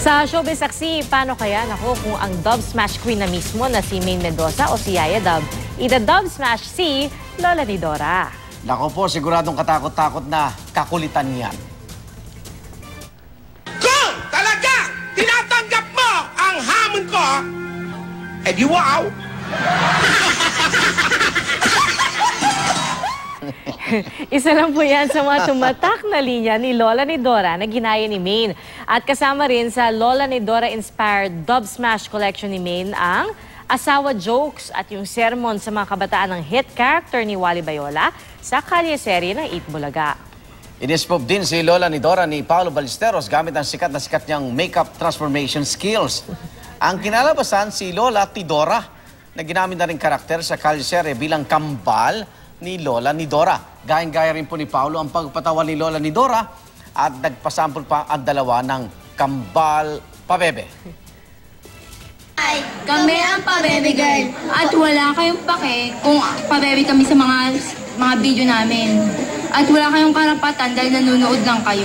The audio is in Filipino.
Sa Showbiz Saksi, paano kaya kung ang Dub Smash Queen na mismo na si Maine Mendoza o si Yaya Dub, ida-Dub Smash si Lola ni Dora? Nako po, siguradong katakot-takot na kakulitan yan. Kung talaga tinatanggap mo ang hamon ko, di wow! Isa lang po yan sa mga tumatak na linya ni Lola ni Dora na ginaya ni Maine. At kasama rin sa Lola ni Dora-inspired Dub Smash collection ni Maine ang asawa jokes at yung sermon sa mga kabataan ng hit character ni Wally Bayola sa kalye-serye ng Eat Bulaga. Inispop din si Lola ni Dora ni Paolo Ballesteros gamit ang sikat na sikat niyang makeup transformation skills. Ang kinalabasan si Lola Tidora na ginamit na rin karakter sa kalye-serye bilang kambal ni Lola ni Dora. Gayang-gaya rin po ni Paolo ang pagpatawa ni Lola ni Dora at nagpasample pa ang dalawa ng kambal pabebe. Ay, kami ang pabebe girl at wala kayong pake kung pabebe kami sa mga video namin. At wala kayong karapatan dahil nanonood lang kayo.